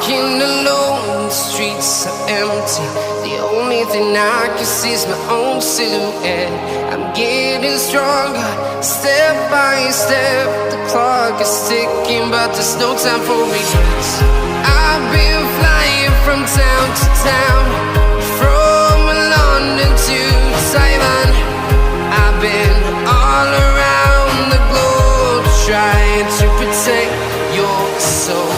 walking alone, the streets are empty. The only thing I can see is my own silhouette. I'm getting stronger, step by step. The clock is ticking, but there's no time for regrets. I've been flying from town to town, from London to Taiwan. I've been all around the globe, trying to protect your soul.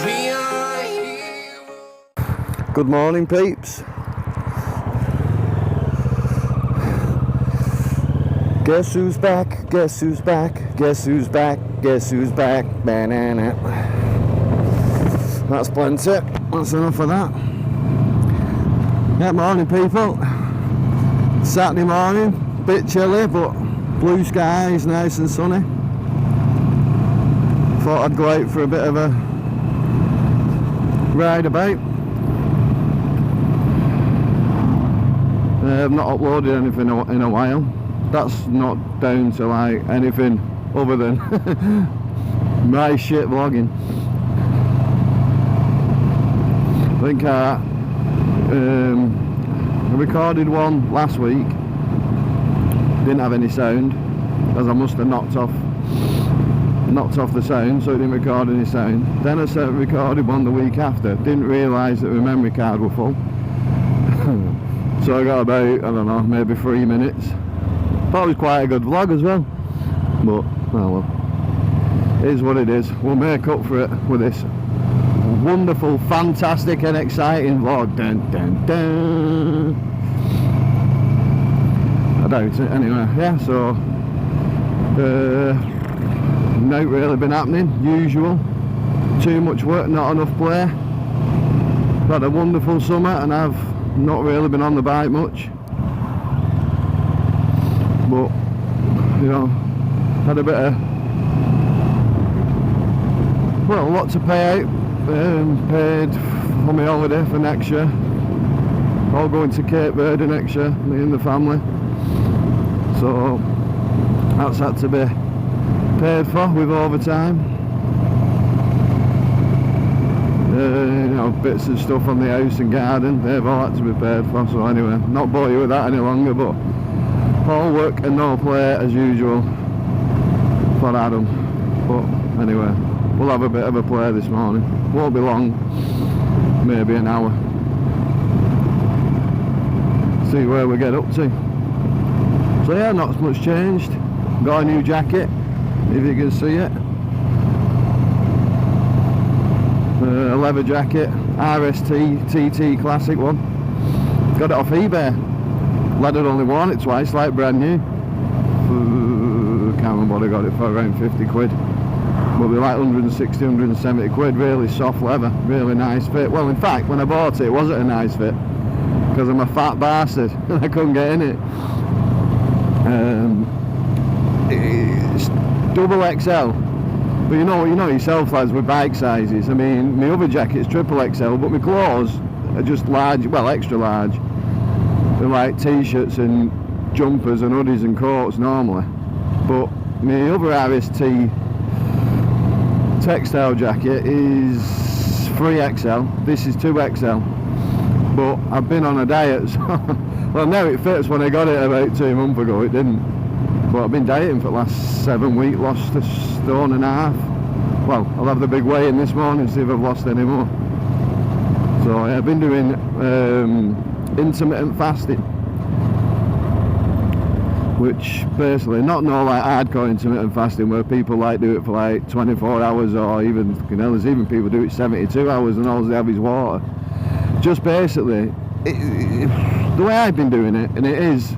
We are heroes. Good morning, peeps. Guess who's back? Guess who's back? Guess who's back? Guess who's back? Banana. That's plenty. That's enough of that. Yeah, morning, people. Saturday morning, bit chilly, but blue skies, nice and sunny. Thought I'd go out for a bit of a ride about. I've not uploaded anything in a while. That's not down to like anything other than my shit vlogging. I think I recorded one last week. Didn't have any sound, as I must have knocked off the sound, so it didn't record any sound. Then I recorded one the week after. Didn't realise that my memory card was full. So I got about, I don't know, maybe 3 minutes. Thought it was quite a good vlog as well. But, well, it is what it is. We'll make up for it with this wonderful, fantastic and exciting vlog. Dun, dun, dun. I doubt it anyway. Yeah, so not really been happening, usual. Too much work, not enough play. Had a wonderful summer and I've not really been on the bike much. But, you know, had a bit of, well, a lot to pay out. Paid for my holiday for next year. All going to Cape Verde next year, me and the family. So that's had to be paid for with overtime. You know, bits of stuff on the house and garden, they've all had to be paid for. So anyway, not bore you with that any longer, but all work and no play as usual for Adam. But anyway, we'll have a bit of a play this morning. Won't be long, maybe an hour. See where we get up to. So yeah, not much changed. Got a new jacket, if you can see it. A leather jacket, RST TT classic one. Got it off eBay. Lad had only worn it twice, like brand new. Can't remember what I got it for, around 50 quid. Will be like 160, 170 quid, really soft leather, really nice fit. Well, in fact, when I bought it, it wasn't a nice fit, because I'm a fat bastard and I couldn't get in it. It's double XL, but you know yourself, lads, with bike sizes. I mean, my other jacket's triple XL, but my clothes are just large, well, extra large. They're like t-shirts and jumpers and hoodies and coats normally, but my other RST textile jacket is 3XL, this is 2XL, but I've been on a diet, so well, now it fits. When I got it about 2 months ago it didn't, but I've been dieting for the last 7 weeks, lost 1.5 stone. Well, I'll have the big weigh in this morning, see if I've lost any more. So yeah, I've been doing intermittent fasting, which basically, not like hardcore intermittent fasting where people like do it for like 24 hours or even, you know, there's even people do it 72 hours and all they have is water. Just basically, the way I've been doing it, and it is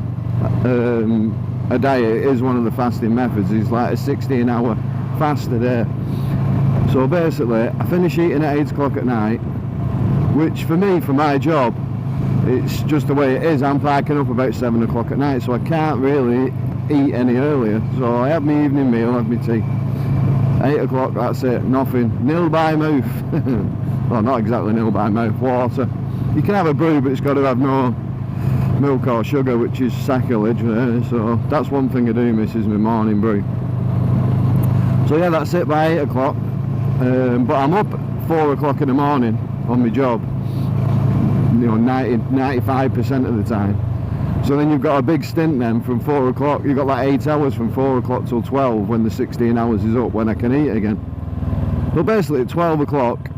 a diet, it is one of the fasting methods, is like a 16-hour fast a day. So basically, I finish eating at 8 o'clock at night, which for me, for my job, it's just the way it is. I'm parking up about 7 o'clock at night, so I can't really eat any earlier. So I have my evening meal, have my tea. 8 o'clock, that's it, nothing. Nil by mouth. Well, not exactly nil by mouth, water. You can have a brew, but it's got to have no milk or sugar, which is sacrilege. So that's one thing I do miss, is my morning brew. So yeah, that's it by 8 o'clock. But I'm up 4 o'clock in the morning on my job, 95% of the time. So then you've got a big stint then from 4 o'clock, you've got like 8 hours from 4 o'clock till 12 when the 16 hours is up, when I can eat again. But basically at 12 o'clock,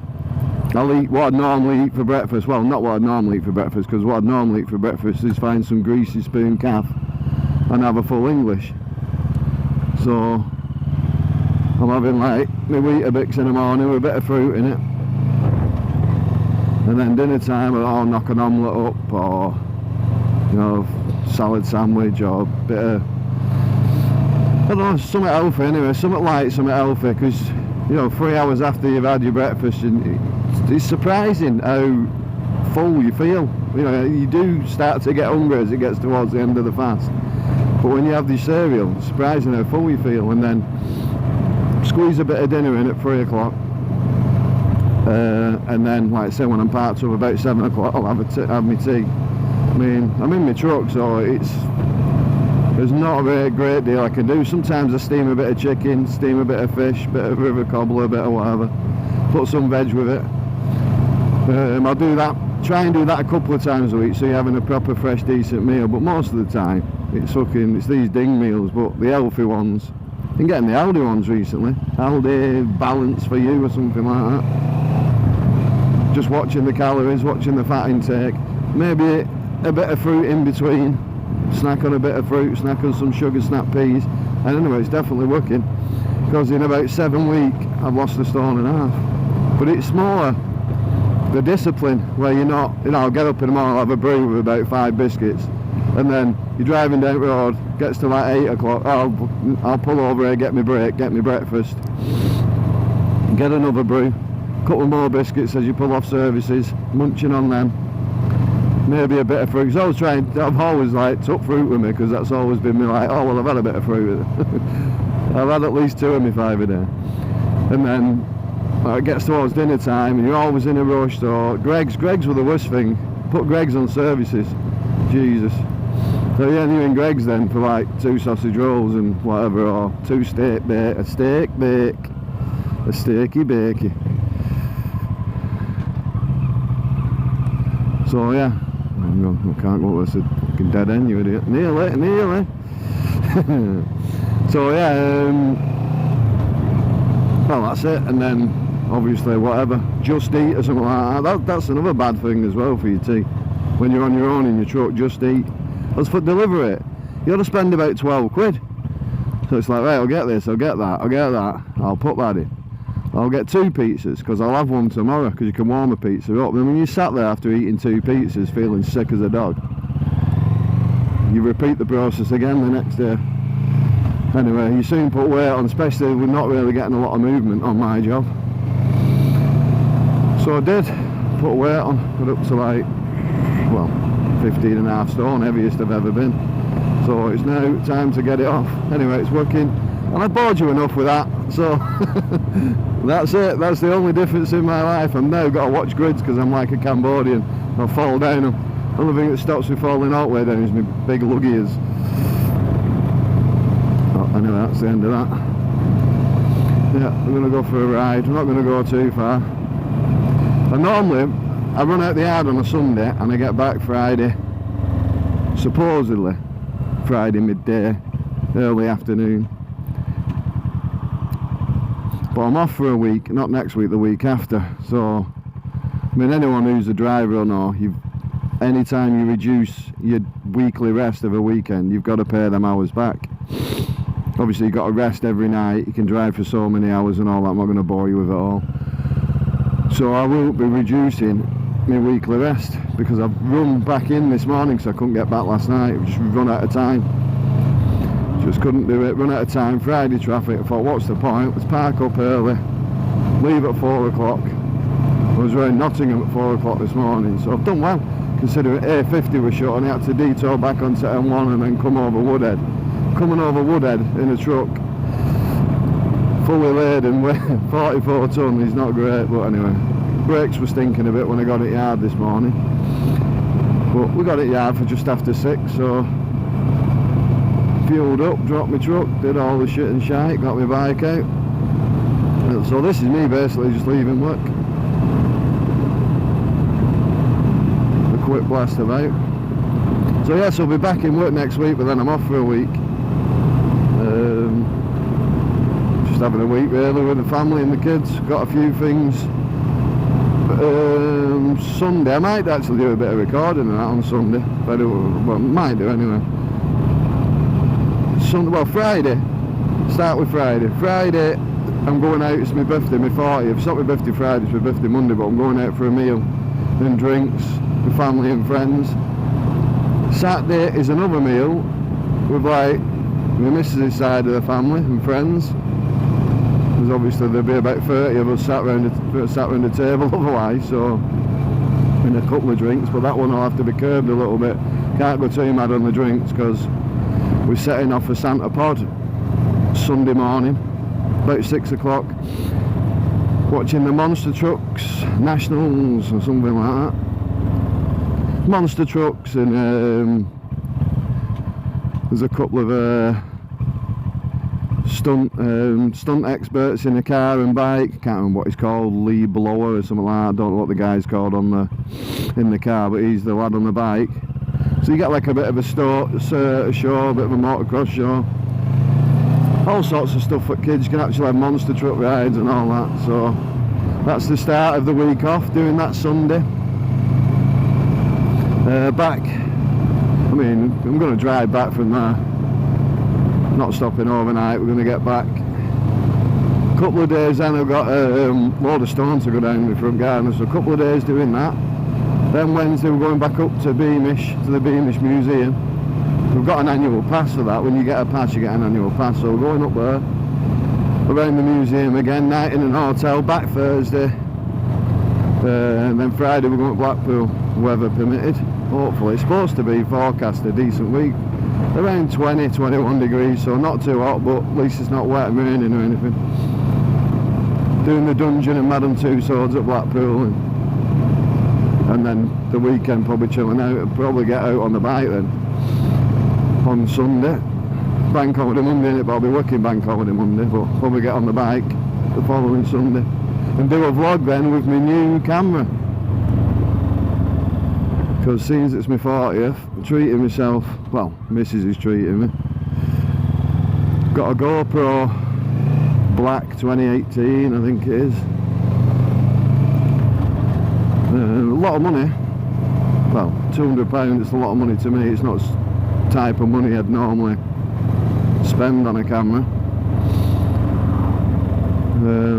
I'll eat what I'd normally eat for breakfast. Well, not what I'd normally eat for breakfast, because what I'd normally eat for breakfast is find some greasy spoon calf and have a full English. So I'm having like my Weetabix in the morning with a bit of fruit in it, and then dinner time I'll knock an omelette up, or salad sandwich, or a bit of, I don't know, something healthy anyway, something light, something healthy, because 3 hours after you've had your breakfast, and it's surprising how full you feel. You do start to get hungry as it gets towards the end of the fast, but when you have this cereal, it's surprising how full you feel. And then squeeze a bit of dinner in at 3 o'clock, and then, like I say, when I'm parked up about 7 o'clock, I'll have my tea. I mean, I'm in my truck, so there's not a great deal I can do. Sometimes I steam a bit of chicken, steam a bit of fish, bit of river cobbler, a bit of whatever, put some veg with it. I'll do that, try and do that a couple of times a week, so you're having a proper fresh decent meal. But most of the time it's these ding meals, but the healthy ones. Been getting the Aldi ones recently, Aldi Balance for You or something like that. Just watching the calories, watching the fat intake, maybe a bit of fruit in between, snack on a bit of fruit, snack on some sugar snap peas. And anyway, it's definitely working, because in about 7 weeks I've lost 1.5 stone. But it's more the discipline where you're not, I'll get up in the morning, I'll have a brew with about 5 biscuits, and then you're driving down the road, gets to like 8 o'clock, I'll pull over here, get my break, get my breakfast, get another brew, couple more biscuits as you pull off services, munching on them, maybe a bit of fruit. I've always like took fruit with me, because that's always been me like, oh well, I've had a bit of fruit. I've had at least 2 of me 5 a day. And then it gets towards dinner time and you're always in a rush. So Greggs were the worst thing. Put Greggs on services, Jesus. So yeah, you're in Greggs then for like 2 sausage rolls and whatever, or 2 steak bake, a steaky bakey. So yeah, I can't go, that's a fucking dead end, you idiot. Nearly. So yeah, well that's it. And then obviously whatever, Just Eat or something like that. That's another bad thing as well for your tea. When you're on your own in your truck, Just Eat. As for delivery, you got to spend about 12 quid. So it's like, right, I'll get this, I'll get that, I'll put that in. I'll get 2 pizzas, because I'll have one tomorrow, because you can warm a pizza up. Then when you sat there after eating 2 pizzas feeling sick as a dog, you repeat the process again the next day. Anyway, you soon put weight on, especially with not really getting a lot of movement on my job. So I did put weight on, got up to like, well, 15.5 stone, heaviest I've ever been. So it's now time to get it off. Anyway, it's working, and I bored you enough with that, so that's it. That's the only difference in my life. I've now got to watch grids, because I'm like a Cambodian. I'll fall down. The only thing that stops me falling all the way down is my big lug ears. Anyway, that's the end of that. Yeah, I'm going to go for a ride. I'm not going to go too far. And normally I run out the yard on a Sunday and I get back Friday, supposedly Friday midday, early afternoon. But I'm off for a week, not next week, the week after. So I mean, anyone who's a driver will know, anytime you reduce your weekly rest of a weekend, you've got to pay them hours back. Obviously you've got to rest every night, you can drive for so many hours and all that. I'm not going to bore you with it all. So I will be reducing my weekly rest, because I've run back in this morning, so I couldn't get back last night. I've just run out of time, just couldn't do it, run out of time. Friday traffic, I thought, what's the point, let's park up early, leave at 4 o'clock. I was around Nottingham at 4 o'clock this morning, so I've done well, considering A50 was shut and I had to detour back onto M1 and then come over Woodhead. Coming over Woodhead in a truck fully laden with 44 tonne is not great. But anyway, brakes were stinking a bit when I got it yard this morning, but we got it yard for just after 6, so fueled up, dropped my truck, did all the shit and shite, got my bike out. So this is me basically just leaving work. blast about. So yes, I'll be back in work next week, but then I'm off for a week. Just having a week really with the family and the kids. Got a few things. Sunday, I might actually do a bit of recording on Sunday. But might do anyway. Sunday, well, Friday. Start with Friday. Friday, I'm going out. It's my birthday, my 40th. It's not my birthday Friday, it's my birthday Monday. But I'm going out for a meal and drinks with family and friends. Saturday is another meal with like my missus' side of the family and friends. Because obviously there'll be about 30 of us sat round the table otherwise, so in a couple of drinks, but that one will have to be curbed a little bit. Can't go too mad on the drinks because we're setting off for Santa Pod Sunday morning about 6 o'clock, watching the monster trucks nationals or something like that. Monster trucks, and there's a couple of stunt experts in a car and bike. Can't remember what he's called, Lee Blower or something like that. I don't know what the guy's called in the car, but he's the lad on the bike. So you get like a bit of a show, a bit of a motocross show, all sorts of stuff for kids. You can actually have monster truck rides and all that. So that's the start of the week off, doing that Sunday. Back, I mean, I'm going to drive back from there. Not stopping overnight, we're going to get back. A couple of days then I've got a load of stones to go down in the front garden, so a couple of days doing that. Then Wednesday we're going back up to Beamish, to the Beamish Museum. We've got an annual pass for that. When you get a pass you get an annual pass, so we're going up there, around the museum again, night in an hotel, back Thursday. And then Friday we're going to Blackpool, weather permitted. Hopefully, it's supposed to be forecast a decent week. Around 20, 21 degrees, so not too hot, but at least it's not wet and raining or anything. Doing the dungeon and Madame Tussauds at Blackpool, and then the weekend probably chilling out, and probably get out on the bike then on Sunday. Bank holiday Monday, but I'll be working bank holiday Monday, but probably get on the bike the following Sunday and do a vlog then with my new camera. Because since it's my 40th, I'm treating myself, well, Mrs. is treating me. Got a GoPro Black 2018, I think it is. A lot of money. Well, £200, it's a lot of money to me. It's not the type of money I'd normally spend on a camera.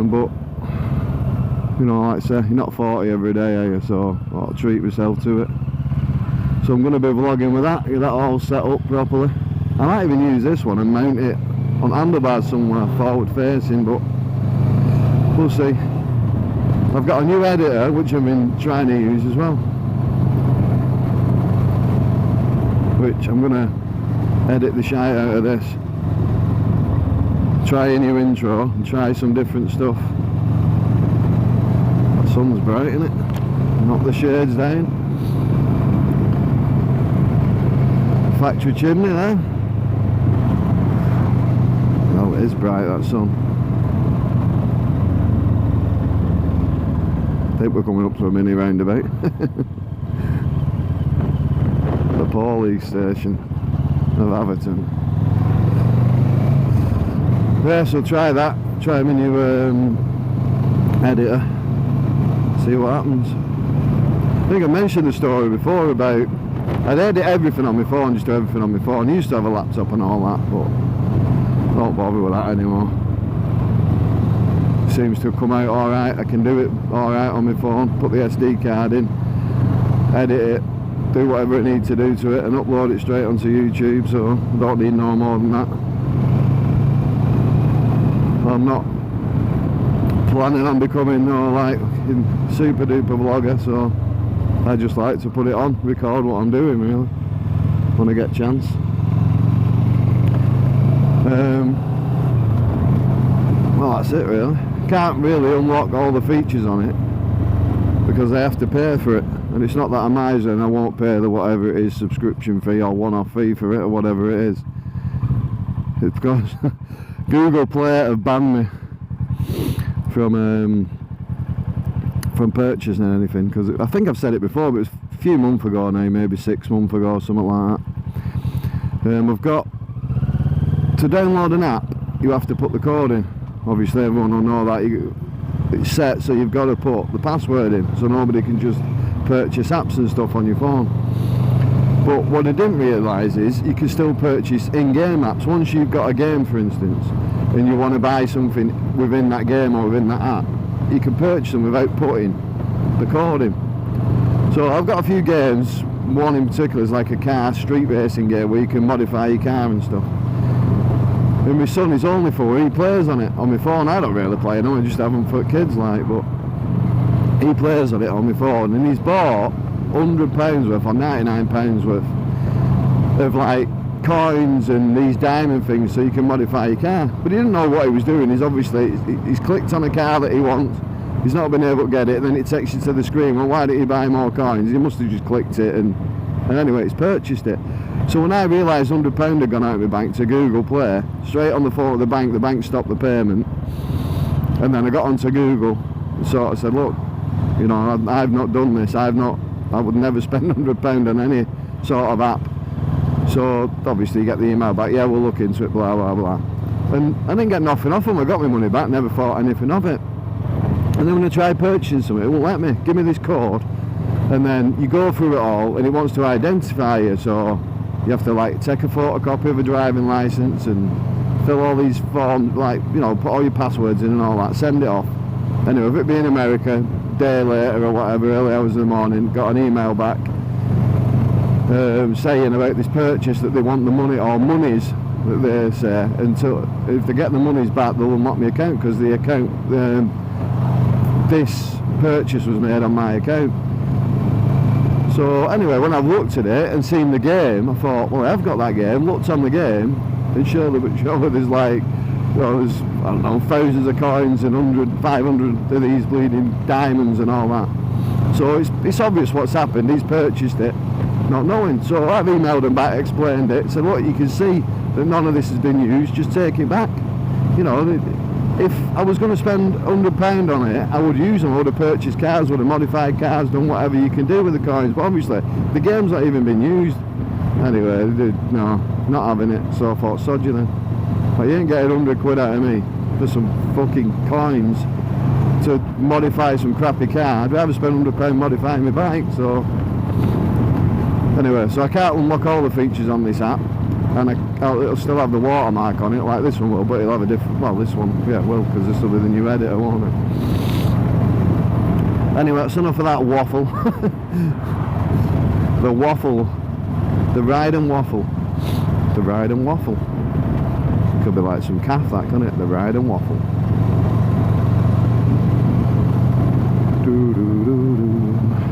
But, you know, like I say, you're not 40 every day, are you? So I'll treat myself to it. So I'm going to be vlogging with that, get that all set up properly. I might even use this one and mount it on handlebars somewhere forward facing, but we'll see. I've got a new editor which I've been trying to use as well, which I'm going to edit the shite out of this. Try a new intro and try some different stuff. The sun's bright, isn't it? Knock the shades down. Factory chimney there. Oh, it is bright, that sun. I think we're coming up to a mini roundabout. The Paulie station of Atherton. Yeah, so try that. Try my new editor. See what happens. I think I mentioned the story before about I'd edit everything on my phone, just do everything on my phone. I used to have a laptop and all that, but I don't bother with that anymore. Seems to have come out alright. I can do it alright on my phone, put the SD card in, edit it, do whatever it needs to do to it and upload it straight onto YouTube, so I don't need no more than that. I'm not planning on becoming no like super duper vlogger, so I just like to put it on, record what I'm doing really, when I get a chance. Well, that's it really. Can't really unlock all the features on it because I have to pay for it, and it's not that I'm miser and I won't pay the whatever it is, subscription fee or one-off fee for it or whatever it is. It's because Google Play have banned me from purchasing anything, because I think I've said it before, but it's few months ago now, maybe 6 months ago, something like that. We've got to download an app. You have to put the code in. Obviously, everyone will know that it's set, so you've got to put the password in, so nobody can just purchase apps and stuff on your phone. But what I didn't realise is you can still purchase in-game apps. Once you've got a game, for instance, and you want to buy something within that game or within that app, you can purchase them without putting the code in. So I've got a few games. One in particular is like a car street racing game where you can modify your car and stuff. And my son is only 4, he plays on it on my phone. I don't really play, I just have them for kids, like, but he plays on it on my phone, and he's bought £100 worth or £99 worth of like coins and these diamond things so you can modify your car. But he didn't know what he was doing. He's clicked on a car that he wants, he's not been able to get it, and then it takes you to the screen. Well, why didn't you buy more coins? He must have just clicked it, and anyway, he's purchased it. So when I realised £100 had gone out of my bank to Google Play, straight on the phone with the bank stopped the payment, and then I got onto Google and sort of said, look, you know, I've not done this, I would never spend £100 on any sort of app. So obviously you get the email back, yeah, we'll look into it, blah blah blah. And I didn't get nothing off them. I got my money back, never thought anything of it. And then when I tried purchasing something, it won't let me. Give me this code, and then you go through it all, and it wants to identify you. So you have to like take a photocopy of a driving licence and fill all these forms, like, you know, put all your passwords in and all that, send it off. Anyway, if it being America, day later or whatever, early hours of the morning, got an email back saying about this purchase that they want the money, or monies that they say, until if they get the monies back they'll unlock my account, because the account, this purchase was made on my account. So anyway, when I've looked at it and seen the game, I thought, well, I've got that game, looked on the game, and surely there's like, well, there's, I don't know, thousands of coins and 100, 500 of these bleeding diamonds and all that. So it's obvious what's happened. He's purchased it, not knowing. So I've emailed him back, explained it, said, look, you can see that none of this has been used, just take it back. You know, if I was going to spend £100 on it, I would use them, I would have purchased cars, would have modified cars, done whatever you can do with the coins. But obviously, the game's not even been used. Anyway, no, not having it. So I thought, sod you then. But you ain't getting 100 quid out of me for some fucking coins to modify some crappy car. I'd rather spend £100 modifying my bike. So anyway, so I can't unlock all the features on this app, and it'll still have the watermark on it like this one will, but it'll have a different, well, this one, yeah, it will, because this will be the new editor, won't it? Anyway, that's enough of that waffle. The waffle, the ride and waffle, the ride and waffle. Could be like some calf, that, couldn't it? The ride and waffle.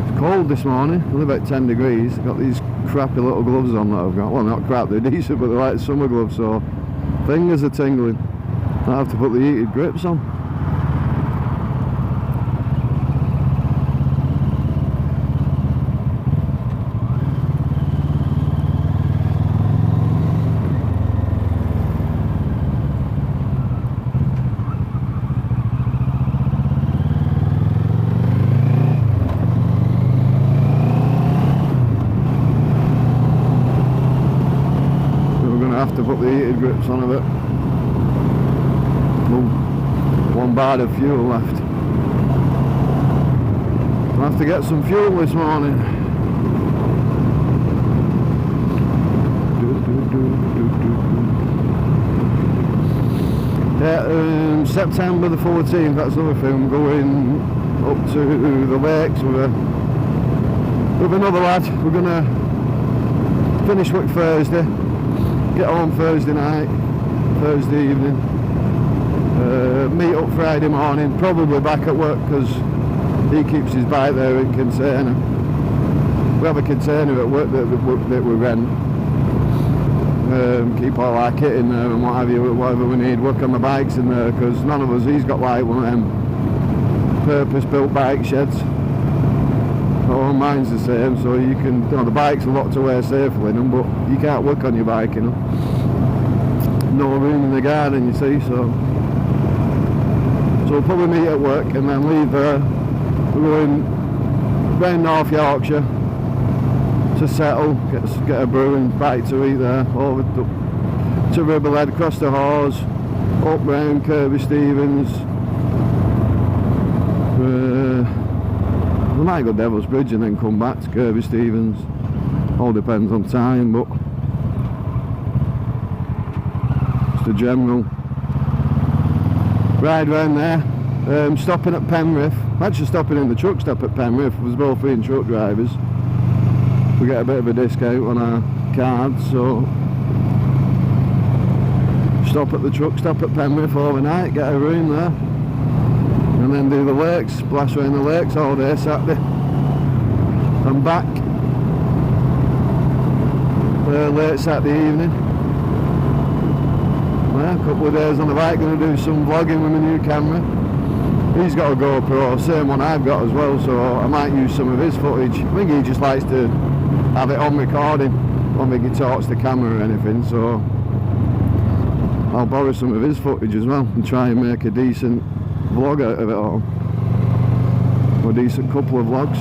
It's cold this morning, only about 10 degrees. I've got these crappy little gloves on that I've got. Well, not crap, they're decent, but they're like summer gloves, so fingers are tingling. I have to put the heated grips on. Have to put the heated grips on a bit. One bar of fuel left. I'll have to get some fuel this morning. Yeah, September the 14th, that's another thing. Going up to the lakes with another lad. We're gonna finish work Thursday. Get home Thursday night, Thursday evening, meet up Friday morning, probably back at work because he keeps his bike there in container. We have a container at work that we rent. Keep all our kit in there and what have you, whatever we need, work on the bikes in there, because none of us, he's got like one of them purpose-built bike sheds. Oh, mine's the same, so you can, you know, the bike's locked away safely in them, but you can't work on your bike, you know. No room in the garden, you see, so we'll probably meet at work and then leave there. We're going round North Yorkshire, to settle, get a brew and bite to eat there, over to Ribblehead, across the Hawes, up round Kirby Stevens. We might go Devil's Bridge and then come back to Kirby Stevens. All depends on time, but just a general ride round there. Stopping at Penrith, actually stopping in the truck stop at Penrith, was both being truck drivers. We get a bit of a discount on our cards, so stop at the truck stop at Penrith overnight, get a room there, and then do the lakes, blast around the lakes all day Saturday and back late Saturday evening. Yeah, a couple of days on the bike, going to do some vlogging with my new camera. He's got a GoPro, same one I've got as well, so I might use some of his footage. I think he just likes to have it on recording, I don't think he talks to camera or anything, so I'll borrow some of his footage as well and try and make a decent vlog out of it all. Or a decent couple of vlogs.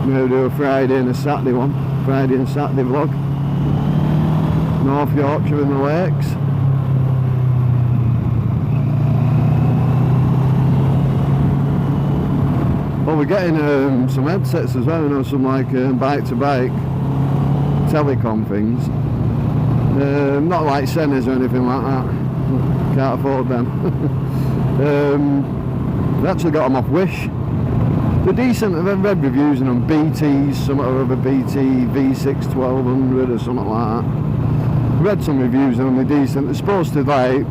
Maybe do a Friday and a Saturday one. Friday and Saturday vlog. North Yorkshire and the lakes. Well, we're getting some headsets as well, you know, some like bike-to-bike telecom things. Not like Senna's or anything like that. Can't afford them. I actually got them off Wish. They're decent. I've read reviews on BTs, some of a BT V6 1200 or something like that. Read some reviews on them. They're decent. They're supposed to like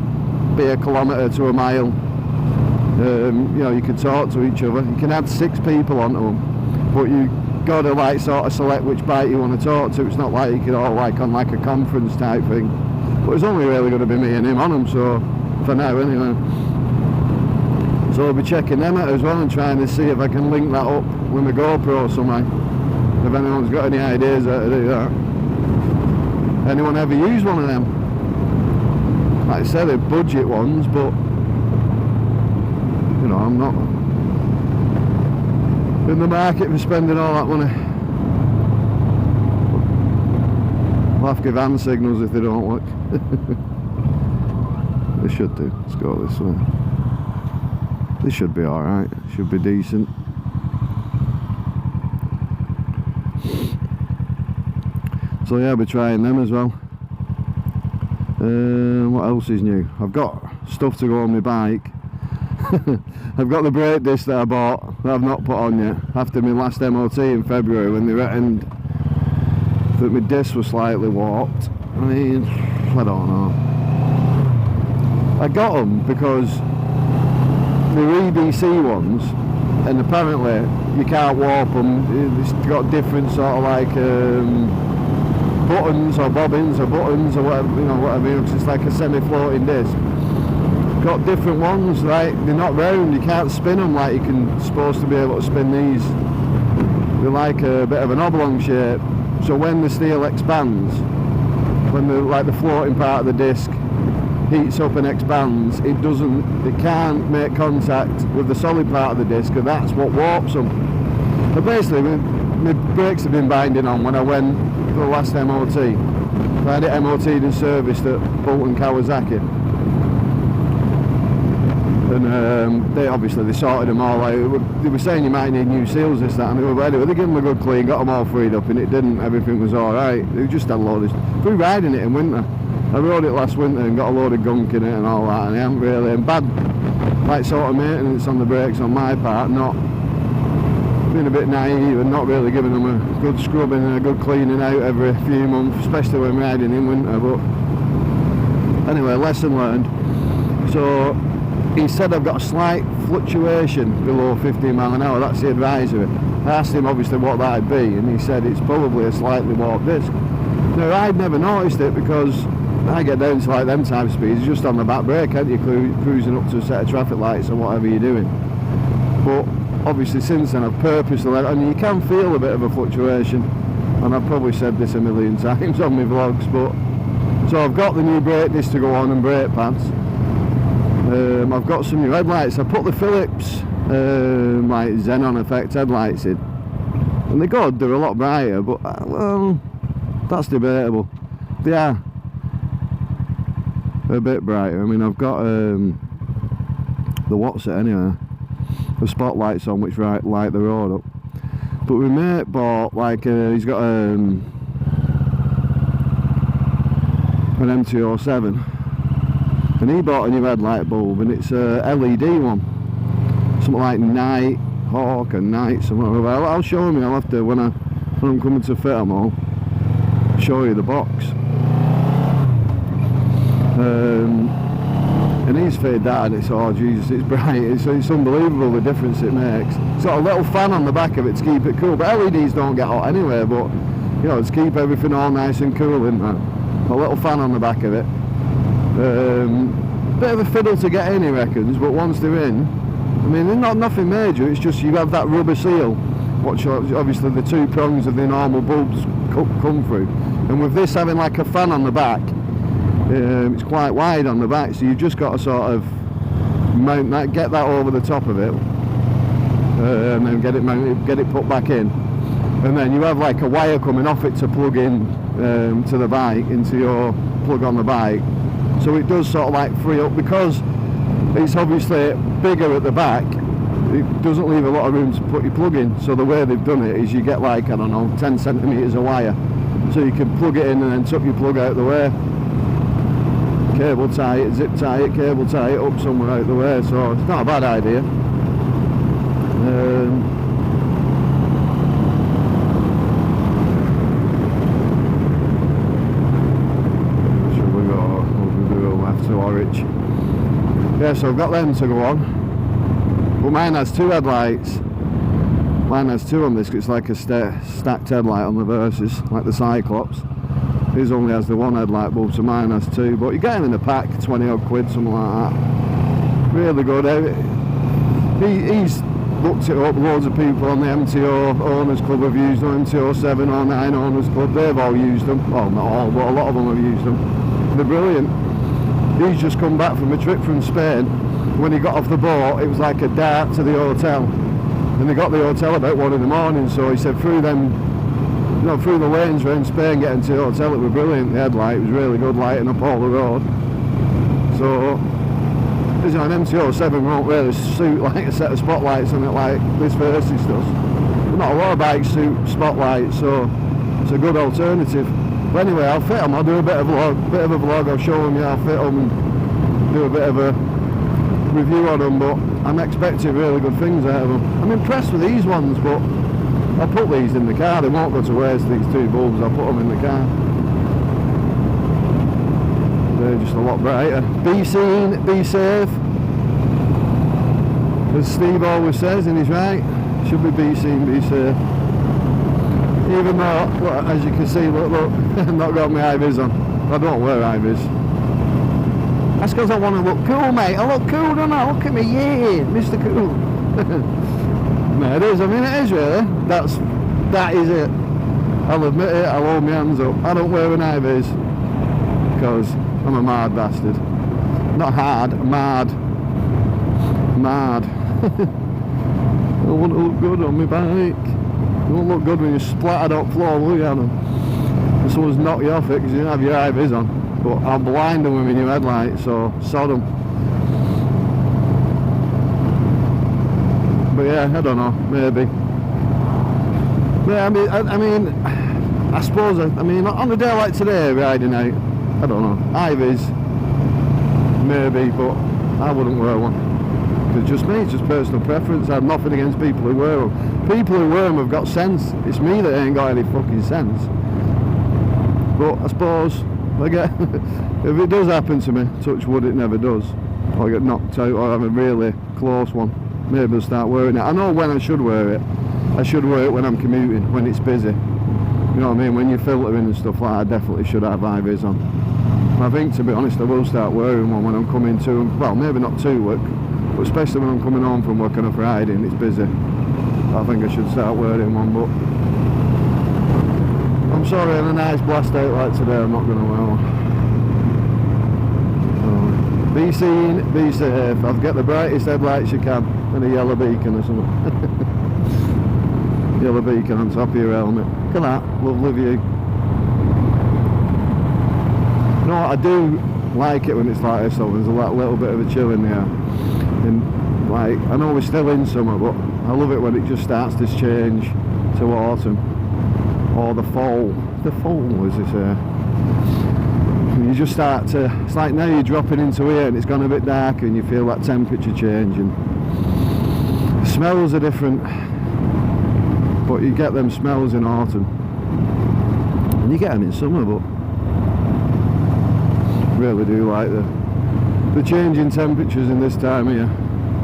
be a kilometre to a mile. You know, you can talk to each other. You can add 6 people onto them, but you got to like sort of select which bike you want to talk to. It's not like you could all like on like a conference type thing. But it's only really going to be me and him on them, so for now anyway. So I'll be checking them out as well and trying to see if I can link that up with my GoPro somehow. If anyone's got any ideas how to do that. Anyone ever use one of them? Like I said, they're budget ones, but you know, I'm not in the market for spending all that money. I'll have to give hand signals if they don't work. They should do. Let's go this way. This should be alright. Should be decent. So yeah, I'll be trying them as well. What else is new? I've got stuff to go on my bike. I've got the brake disc that I bought that I've not put on yet after my last MOT in February, when they reckoned that my disc was slightly warped. I mean, I don't know. I got them because they're EBC ones, and apparently you can't warp them. It's got different sort of like buttons or bobbins or buttons or whatever, you know, whatever, because it's like a semi-floating disc. Got different ones, right? They're not round, you can't spin them like you can, supposed to be able to spin these. They're like a bit of an oblong shape, so when the steel expands, when the floating part of the disc heats up and expands, it can't make contact with the solid part of the disc, and that's what warps them. But basically, my brakes have been binding on when I went for the last MOT. I had it MOT'd and serviced at Bolton Kawasaki. And they sorted them all out. They were saying you might need new seals, this, that, and anyway, they gave them a good clean, got them all freed up, and it didn't. Everything was alright. They just had a load of through riding it in winter. I rode it last winter and got a load of gunk in it and all that, and I haven't really, and bad like sort of maintenance on the brakes on my part, not being a bit naive and not really giving them a good scrubbing and a good cleaning out every few months, especially when riding in winter. But anyway, lesson learned. So he said I've got a slight fluctuation below 15 mile an hour, that's the advisory. I asked him obviously what that'd be, and he said it's probably a slightly warped disc. Now I'd never noticed it because I get down to like them type of speeds, just on the back brake, aren't you, cruising up to a set of traffic lights or whatever you're doing. But obviously since then I've purposely let it, and you can feel a bit of a fluctuation, and I've probably said this a million times on my vlogs, but so I've got the new brake disc to go on and brake pads. I've got some new headlights. I put the Philips like Xenon effect headlights in, And they're good, they're a lot brighter, but well, that's debatable. They are a bit brighter. I mean, I've got the what's it anyway, the spotlights on which light the road up. But my mate bought like he's got an MT-07, and he bought a new headlight bulb, and it's a LED one, something like Night Hawk and Night something. I'll show him. I'll have to when I'm coming to fit them all. Show you the box. And he's fitted that, and it's, oh Jesus, it's bright. It's unbelievable the difference it makes. It's got a little fan on the back of it to keep it cool, but LEDs don't get hot anyway. But you know, to keep everything all nice and cool, isn't that? A little fan on the back of it. Bit of a fiddle to get in, he reckons, but once they're in, I mean, they're not nothing major. It's just you have that rubber seal, which obviously the two prongs of the normal bulbs come through, and with this having like a fan on the back, it's quite wide on the back, so you've just got to sort of mount that, get that over the top of it, and then get it mounted, get it put back in, and then you have like a wire coming off it to plug in to the bike, into your plug on the bike, so it does sort of like free up, because it's obviously bigger at the back. It doesn't leave a lot of room to put your plug in, so the way they've done it is you get like, I don't know, 10 centimetres of wire, so you can plug it in and then tuck your plug out the way, cable tie it, zip tie it, cable tie it up somewhere out the way, so it's not a bad idea. Should we go, we'll do left to Orwich. Yeah, so I've got them to go on. But mine has two headlights. Mine has two on this, 'cause it's like a stacked headlight on the Versus, like the Cyclops. His only has the one headlight bulb, so mine has two. But you get them in a pack, 20 odd quid, something like that. Really good. He's looked it up. Loads of people on the MTO Owners Club have used them. MTO7 or 9 Owners Club, they've all used them. Well, not all, but a lot of them have used them. They're brilliant. He's just come back from a trip from Spain. When he got off the boat, it was like a dart to the hotel, and they got the hotel about 1 in the morning. So he said through them, you know, through the lanes around Spain getting to the hotel, it was brilliant. The headlight was really good, lighting up all the road. So, you know, an MT-07 won't really suit like a set of spotlights on it like this Versus does. Not a lot of bikes suit spotlights, so it's a good alternative. But anyway, I'll fit them. I'll do a bit of a vlog. I'll show them, yeah, I'll fit them and do a bit of a review on them, but I'm expecting really good things out of them. I'm impressed with these ones, but I'll put these in the car. They won't go to waste, these two bulbs. I'll put them in the car. They're just a lot brighter. Be seen, be safe, as Steve always says, and he's right. Should be seen, be safe. Even though, look, as you can see, look, I've not got my high-vis on. I don't wear high-vis. That's because I want to look cool, mate. I look cool, don't I? Look at me, yeah, Mr. Cool. No, it is. I mean, it is really. That is it. I'll admit it. I'll hold my hands up. I don't wear an high-vis because I'm a mad bastard. Not hard, mad. Mad. I want to look good on my bike. You won't look good when you're splattered up floor, will you, Adam? And someone's knocked you off it because you didn't have your high-vis on. But I'll blind them with my new headlight, so sod them. But yeah, I don't know, maybe. Yeah, I mean, I suppose, I mean, on a day like today, riding out, I don't know, high-vis, maybe, but I wouldn't wear one. It's just me, it's just personal preference. I have nothing against people who wear them. People who wear them have got sense. It's me that ain't got any fucking sense. But I suppose, if it does happen to me, touch wood, it never does, or I get knocked out or have a really close one, maybe I'll start wearing it. I know when I should wear it. I should wear it when I'm commuting, when it's busy. You know what I mean? When you're filtering and stuff like that, I definitely should have high-vis on. I think, to be honest, I will start wearing one when I'm coming to, well, maybe not to work, but especially when I'm coming home from work on a Friday and it's busy. I think I should start wearing one, but I'm sorry, on a nice blast out like today, I'm not going to wear one. So, be seen, be safe. I'll get the brightest headlights you can and a yellow beacon or something. Yellow beacon on top of your helmet. Look at that, lovely view. You know what, I do like it when it's like this though, there's a little bit of a chill in the air. And like, I know we're still in summer, but I love it when it just starts this change to autumn. Or the fall. The fall, as they say. And you just start to, it's like now you're dropping into here and it's gone a bit darker and you feel that temperature change, and the smells are different, but you get them smells in autumn. And you get them in summer, but really do like the change in temperatures in this time of year.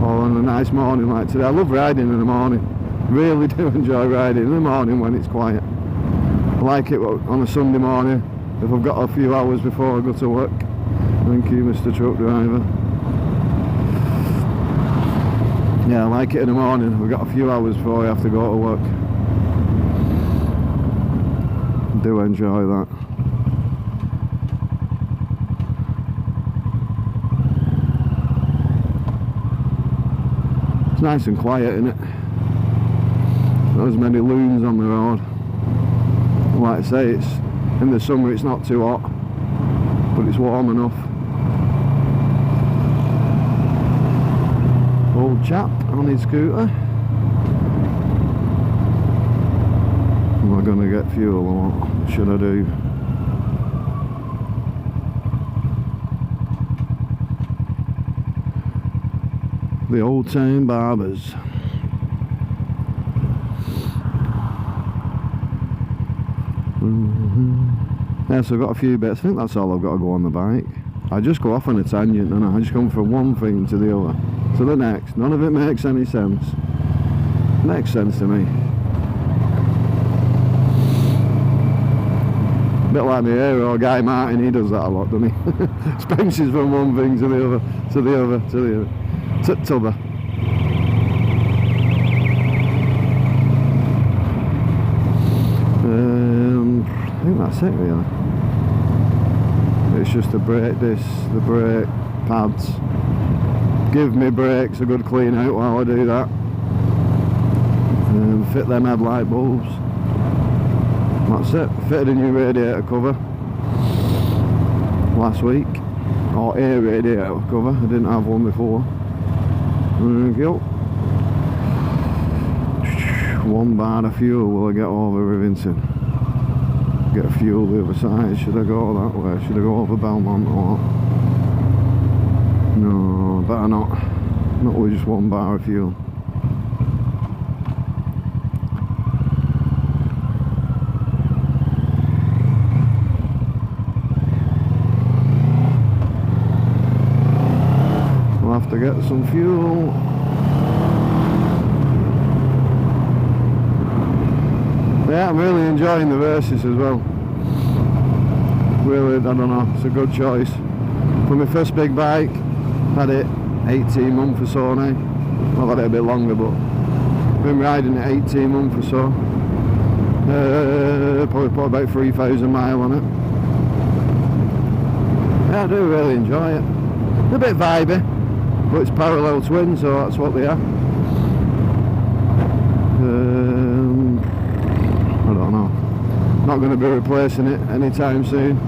Or on a nice morning like today. I love riding in the morning. Really do enjoy riding in the morning when it's quiet. I like it on a Sunday morning if I've got a few hours before I go to work. Thank you, Mr. Truck Driver. Yeah, I like it in the morning. We've got a few hours before I have to go to work. I do enjoy that. It's nice and quiet, isn't it? Not as many loons on the road. Like I say, it's in the summer it's not too hot, but it's warm enough. Old chap on his scooter. Am I going to get fuel or what should I do? The old town barbers. Yeah, so I've got a few bits. I think that's all I've got to go on the bike. I just go off on a tangent and I just come from one thing to the other to the next. None of it makes any sense. Makes sense to me. A bit like my hero Guy Martin, he does that a lot, doesn't he? Bounces from one thing to the other, to the other, to the other, to the other. I think that's it really. It's just the brake disc, the brake pads. Give me brakes a good clean out while I do that. Fit them headlight bulbs. That's it. Fitted a new radiator cover last week. Or a radiator cover, I didn't have one before. There we go. 1 bar of fuel will I get over Rivington. Get fuel the other side. Should I go that way? Should I go over Belmont or what? No, better not. Not with just 1 bar of fuel. We'll have to get some fuel. Yeah, I'm really enjoying the Versys as well. Really, I don't know, it's a good choice. For my first big bike, had it 18 months or so now. I've had it a bit longer, but been riding it 18 months or so. Probably put about 3,000 miles on it. Yeah, I do really enjoy it. A bit vibey, but it's parallel twin, so that's what they are. I don't know. Not going to be replacing it anytime soon.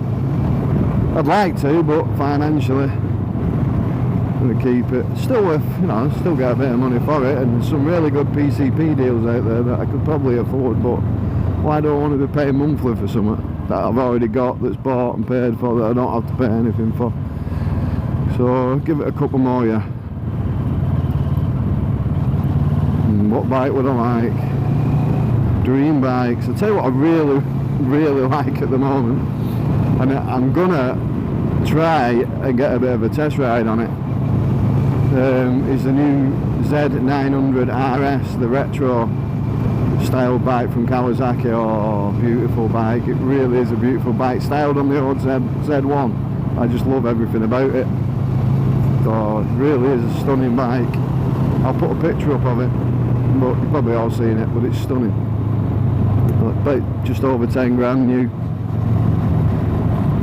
I'd like to, but financially, I'm going to keep it. Still worth, you know, still get a bit of money for it, and some really good PCP deals out there that I could probably afford. But why do I want to be paying monthly for something that I've already got, that's bought and paid for, that I don't have to pay anything for? So give it a couple more, yeah. And what bike would I like? Dream bikes. I'll tell you what I really, really like at the moment, and I'm gonna try and get a bit of a test ride on it, is the new Z900 RS, the retro style bike from Kawasaki. Oh, beautiful bike. It really is a beautiful bike, styled on the old Z1. I just love everything about it. Oh, it really is a stunning bike. I'll put a picture up of it, but you've probably all seen it, but it's stunning. About just over 10 grand new,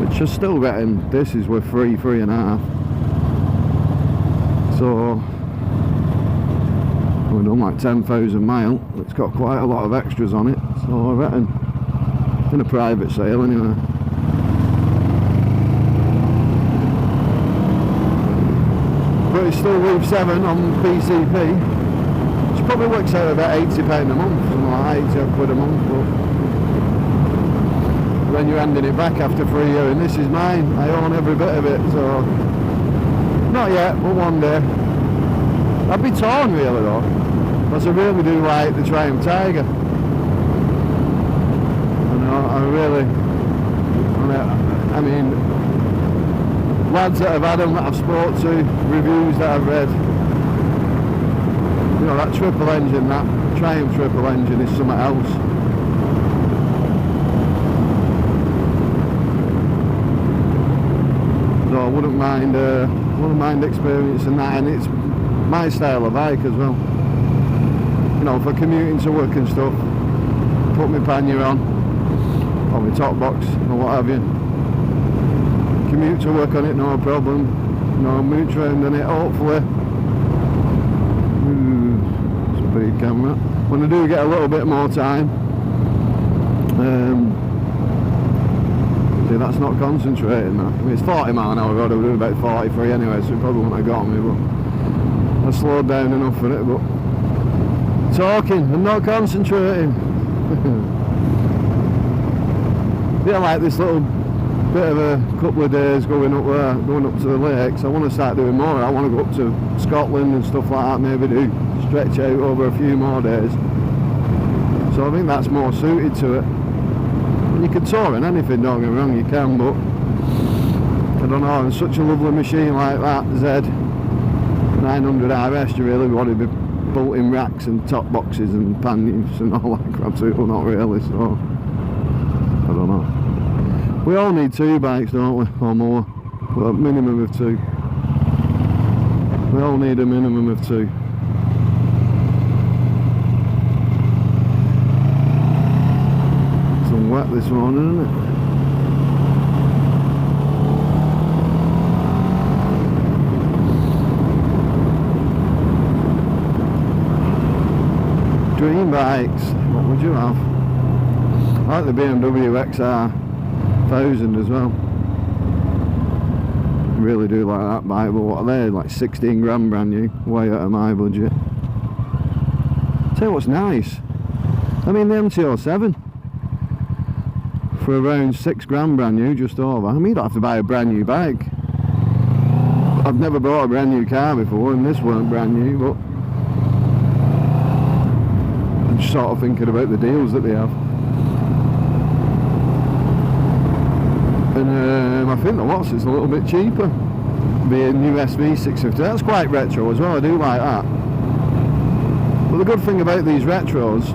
which is still getting, this is worth 3.5. So We've done like 10,000 miles. It's got quite a lot of extras on it, so I reckon it's in a private sale anyway. But it's still Weave 7 on PCP. It probably works out about £80 a month, something like 80 quid a month, but when you're handing it back after 3 years, and this is mine, I own every bit of it, so not yet, but one day. I'd be torn really though, because I really do like the Triumph Tiger. I mean, lads that have had them, that I've spoke to, reviews that I've read, you know, that triple engine, that Triumph triple engine is something else. So I wouldn't mind experiencing that, and it's my style of bike as well. You know, for commuting to work and stuff, put my pannier on, or my top box, or what have you. Commute to work on it, no problem. No, mooch round on it, hopefully. It's a big camera. When I do get a little bit more time, see, that's not concentrating that. I mean, it's 40 mile an hour road, I was doing about 43 anyway, so it probably wouldn't have got me, but I slowed down enough for it. But talking and not concentrating. Yeah, like this little bit of a couple of days going up there, going up to the lakes. I want to start doing more. I want to go up to Scotland and stuff like that, maybe do stretch out over a few more days. So I think that's more suited to it. You can tour in anything, don't get me wrong, you can, but I don't know, in such a lovely machine like that, Z 900 RS, you really want to be bolting racks and top boxes and panniers and all that crap, so well, not really, so I don't know. We all need 2 bikes, don't we, or more, well, a minimum of 2. We all need a minimum of 2. Wet this morning, isn't it? Dream bikes, what would you have? I like the BMW XR 1000 as well. Really do like that bike, but what are they? Like 16 grand brand new, way out of my budget. Tell you what's nice, I mean the MT-07 for around 6 grand brand new, just over. I mean, you don't have to buy a brand new bike. I've never bought a brand new car before, and this weren't brand new, but I'm just sort of thinking about the deals that they have. And I think the lots is a little bit cheaper. The new SV650, that's quite retro as well, I do like that. But the good thing about these retros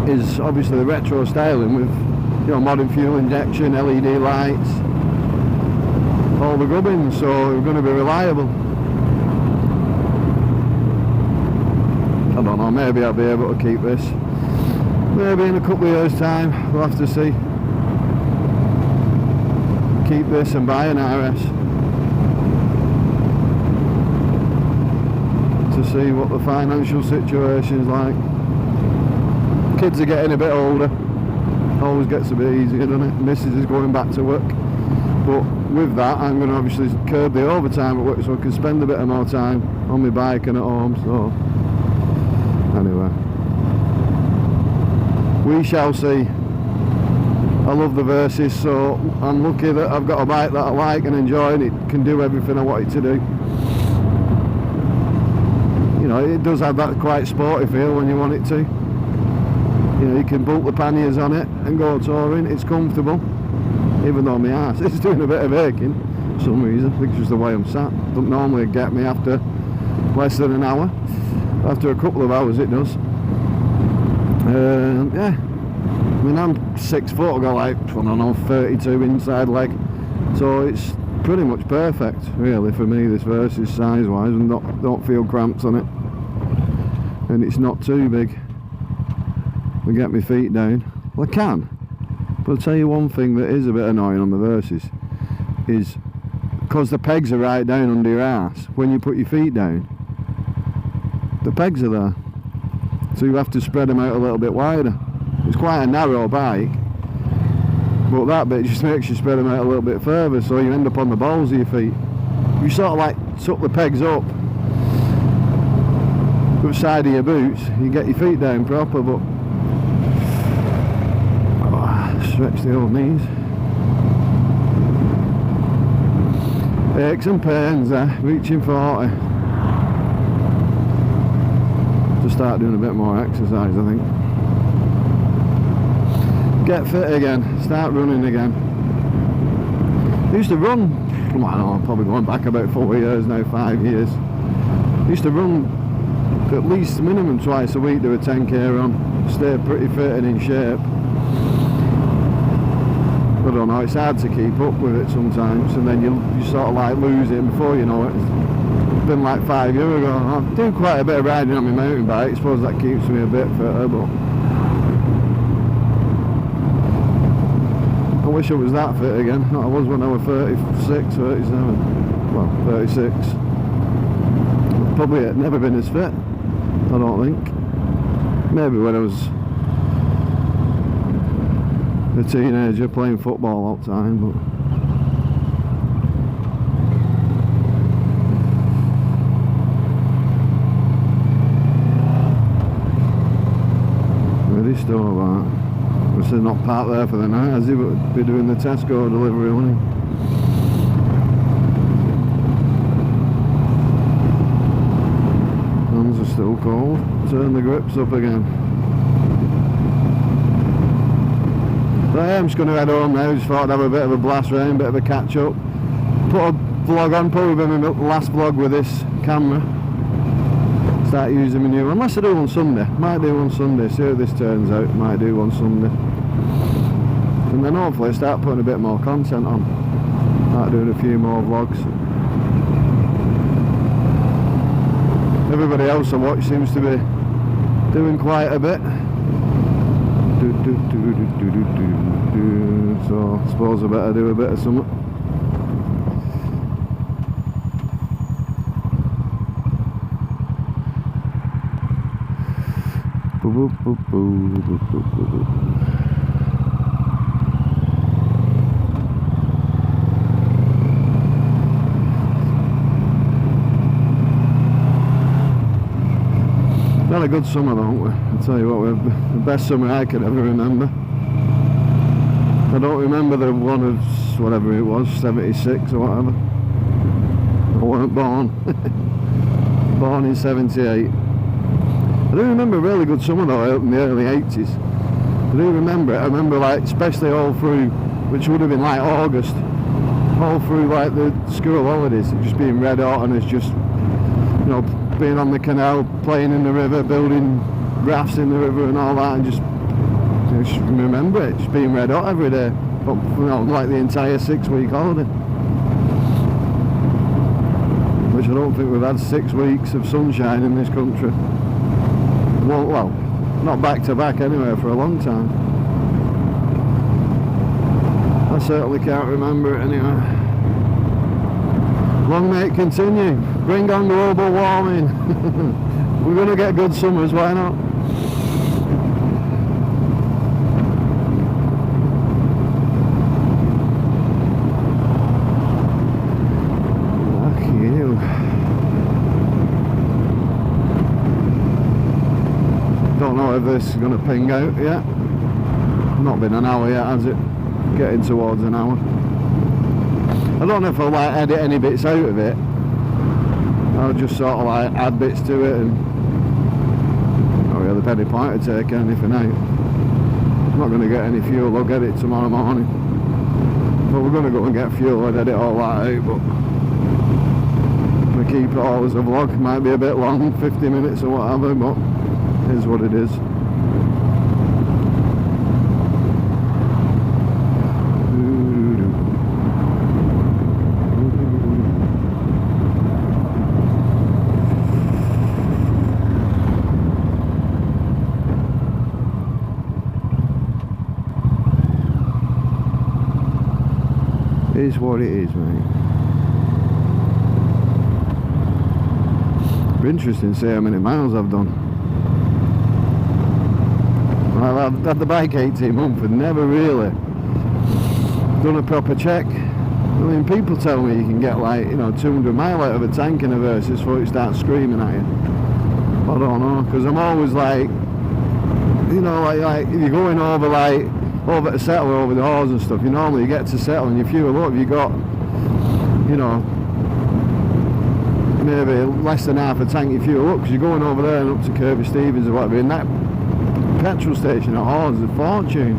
is obviously the retro styling with, you know, modern fuel injection, LED lights, all the gubbins, so we're going to be reliable. I don't know, maybe I'll be able to keep this. Maybe in a couple of years time, we'll have to see. Keep this and buy an RS. To see what the financial situation's like. Kids are getting a bit older. Always gets a bit easier, doesn't it? Mrs. is going back to work, but with that I'm going to obviously curb the overtime at work so I can spend a bit more time on my bike and at home, so anyway, we shall see. I love the Versys, so I'm lucky that I've got a bike that I like and enjoy, and it can do everything I want it to do. You know, it does have that quite sporty feel when you want it to. You know, you can bolt the panniers on it and go touring. It's comfortable, even though my arse is doing a bit of aching for some reason. I think it's just the way I'm sat. Don't normally get me after less than an hour. After a couple of hours it does. Yeah, I mean, I'm 6 foot, I've got like, I don't know, 32 inside leg, so it's pretty much perfect really for me, this Versys size wise, and don't feel cramps on it, and it's not too big. I get my feet down. Well, I can, but I'll tell you one thing that is a bit annoying on the Versys is because the pegs are right down under your arse, when you put your feet down, the pegs are there, so you have to spread them out a little bit wider. It's quite a narrow bike, but that bit just makes you spread them out a little bit further, so you end up on the balls of your feet. You sort of like tuck the pegs up with the side of your boots, you get your feet down proper, but stretch the old knees. Aches and pains there, reaching 40. To start doing a bit more exercise, I think. Get fit again, start running again. I used to run, well, I know, I'm probably going back about 4 years now, 5 years. I used to run at least minimum twice a week, do a 10k run, stay pretty fit and in shape. I don't know, it's hard to keep up with it sometimes, and then you sort of like lose it before you know it. It's been like 5 years ago. I do quite a bit of riding on my mountain bike, I suppose that keeps me a bit fitter, but I wish I was that fit again. I was when I was 36, 37, well 36. Probably never been as fit, I don't think. Maybe when I was a teenager playing football all the time, but really still that. Which is not parked there for the night, as he would be doing the Tesco delivery, wouldn't he? Hands are still cold. Turn the grips up again. So I am just going to head home now. Just thought I'd have a bit of a blast rain, bit of a catch up. Put a vlog on, probably my last vlog with this camera. Start using my new one, unless I do one Sunday. Might do one Sunday, see how this turns out. Might do one Sunday. And then hopefully start putting a bit more content on. Start doing a few more vlogs. Everybody else I watch seems to be doing quite a bit. So I suppose I better do a bit of something. Had a good summer, don't we? I'll tell you what, we had the best summer I could ever remember. I don't remember the one of whatever it was, 76 or whatever. I weren't born. Born in 78. I do remember a really good summer though, in the early 80s. I do remember it. I remember like, especially all through, which would have been like August, all through like the school holidays, it just being red hot and it's just, you know, being on the canal, playing in the river, building rafts in the river and all that, and just remember it, just being red hot every day, but you know, like the entire 6-week holiday, which I don't think we've had 6 weeks of sunshine in this country. Well, not back to back anyway for a long time. I certainly can't remember it anyway. Long may it continue. Bring on global warming. We're going to get good summers, why not? Fuck you. Don't know if this is going to ping out yet. Not been an hour yet, has it? Getting towards an hour. I don't know if I'll like edit any bits out of it. I'll just sort of like add bits to it and not really any point to take anything out. I'm not going to get any fuel, I'll get it tomorrow morning. But we're going to go and get fuel and edit all that out, but I'm going to keep it all as a vlog. It might be a bit long, 50 minutes or whatever, but it is what it is. Is what it is, mate. Be interesting to see how many miles I've done. Well, I've had the bike 18 months and never really done a proper check. I mean, people tell me you can get like, you know, 200 mile out of a tank in a versus before it starts screaming at you. I don't know, because I'm always like, you know, like if you're going over to settle over the halls and stuff, you normally get to settle and you fuel up. You got, you know, maybe less than half a tank you fuel up because you're going over there and up to Kirby Stevens or whatever. And that petrol station at Hawes is a fortune.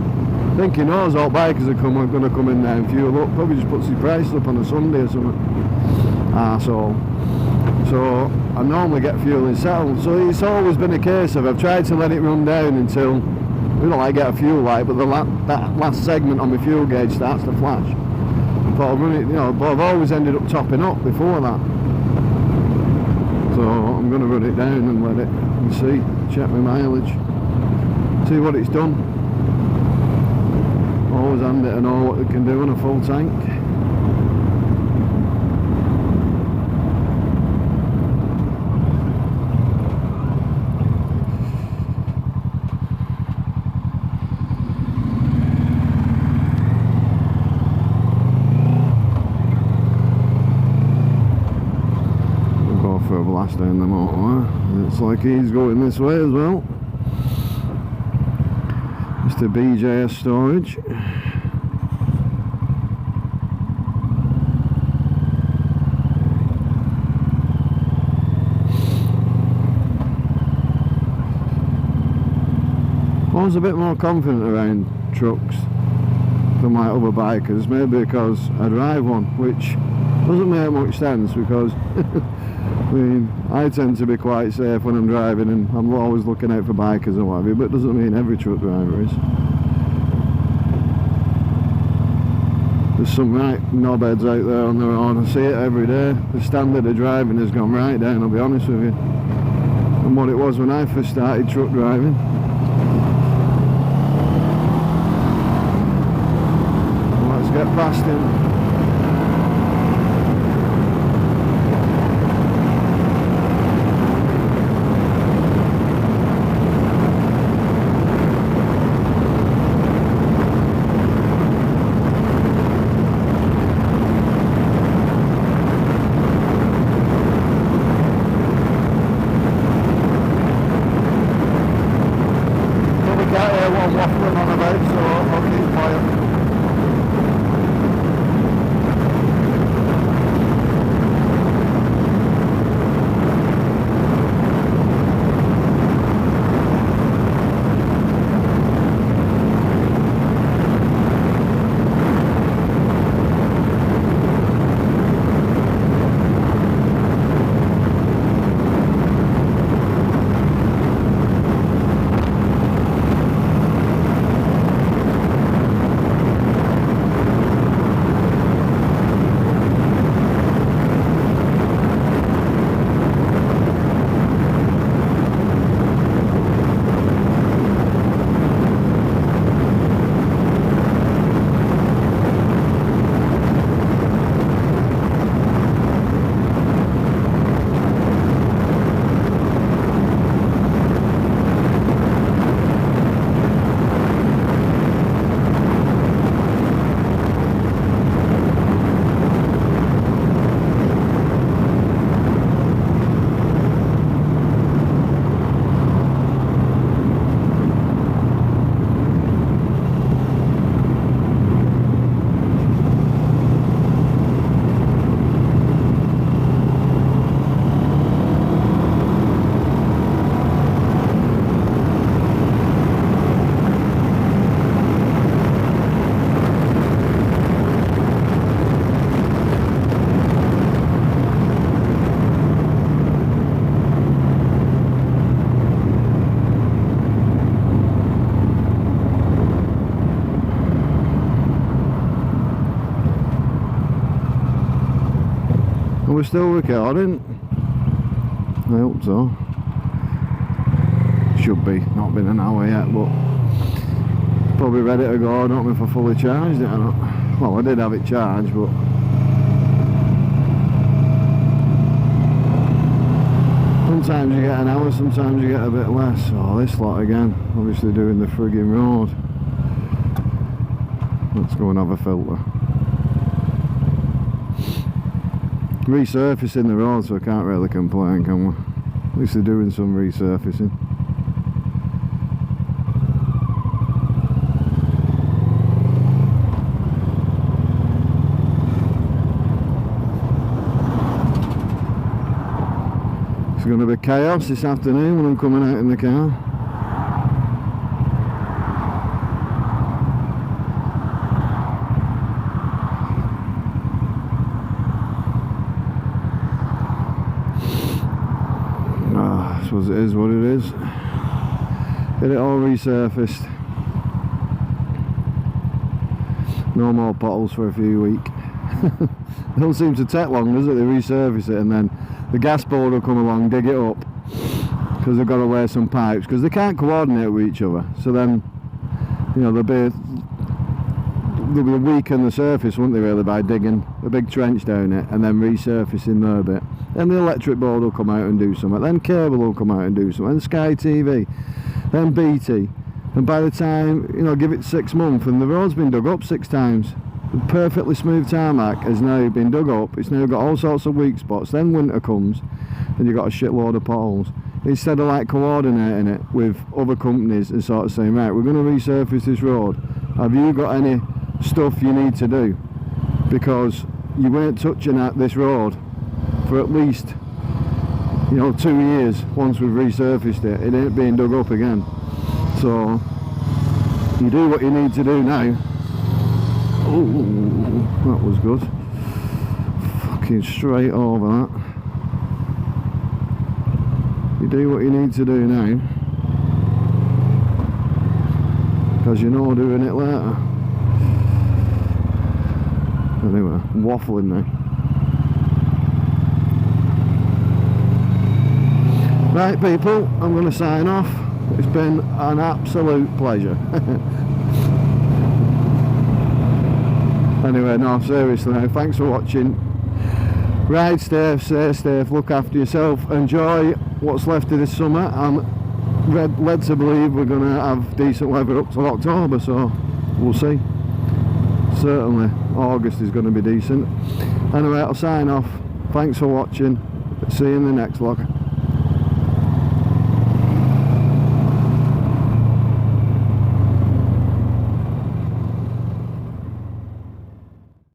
I think he knows all bikers are going to come in there and fuel up. Probably just puts the price up on a Sunday or something. So I normally get fuel in settle. So it's always been a case of I've tried to let it run down until, you know, I get a fuel light, but that last segment on my fuel gauge starts to flash. But I've always ended up topping up before that. So I'm going to run it down and let it and see, check my mileage, see what it's done. Always handy to know what it can do on a full tank. For a blast down the motorway. Looks like he's going this way as well. Mr. BJS storage. I was a bit more confident around trucks than my other bikers, maybe because I drive one, which doesn't make much sense because I mean, I tend to be quite safe when I'm driving and I'm always looking out for bikers and whatever, but it doesn't mean every truck driver is. There's some right knobheads out there on the road, I see it every day. The standard of driving has gone right down, I'll be honest with you, from what it was when I first started truck driving. Let's get past him. Waffling on about, so I'll keep quiet. We're still recording. I hope so. Should be, not been an hour yet, but probably ready to go. I don't know if I fully charged it or not. Well, I did have it charged, but sometimes you get an hour, sometimes you get a bit less. Oh, this lot again, obviously doing the frigging road. Let's go and have a filter. Resurfacing the road, so I can't really complain, can we? At least they're doing some resurfacing. It's going to be chaos this afternoon when I'm coming out in the car. I suppose it is what it is. Get it all resurfaced. No more potholes for a few weeks. It don't seem to take long, does it? They resurface it and then the gas board will come along, dig it up, because they've got to lay some pipes, because they can't coordinate with each other. So then, you know, they'll weaken the surface, won't they, really, by digging a big trench down it and then resurfacing their bit. Then the electric board will come out and do something, then cable will come out and do something, then Sky TV, then BT, and by the time, you know, give it 6 months and the road's been dug up 6 times. The perfectly smooth tarmac has now been dug up, it's now got all sorts of weak spots, then winter comes and you've got a shitload of potholes. Instead of like coordinating it with other companies and sort of saying, right, we're going to resurface this road, have you got any stuff you need to do? Because you weren't touching at this road for at least, you know, 2 years once we've resurfaced it. It ain't being dug up again. So you do what you need to do now. Oh, that was good. Fucking straight over that. You do what you need to do now, because you know doing it later. Anyway, I'm waffling now. Right people, I'm going to sign off. It's been an absolute pleasure. Anyway, no, seriously now, thanks for watching. Ride safe, stay safe, look after yourself, enjoy what's left of this summer. I'm led to believe we're going to have decent weather up till October, so we'll see. Certainly August is going to be decent. Anyway, I'll sign off. Thanks for watching. See you in the next vlog.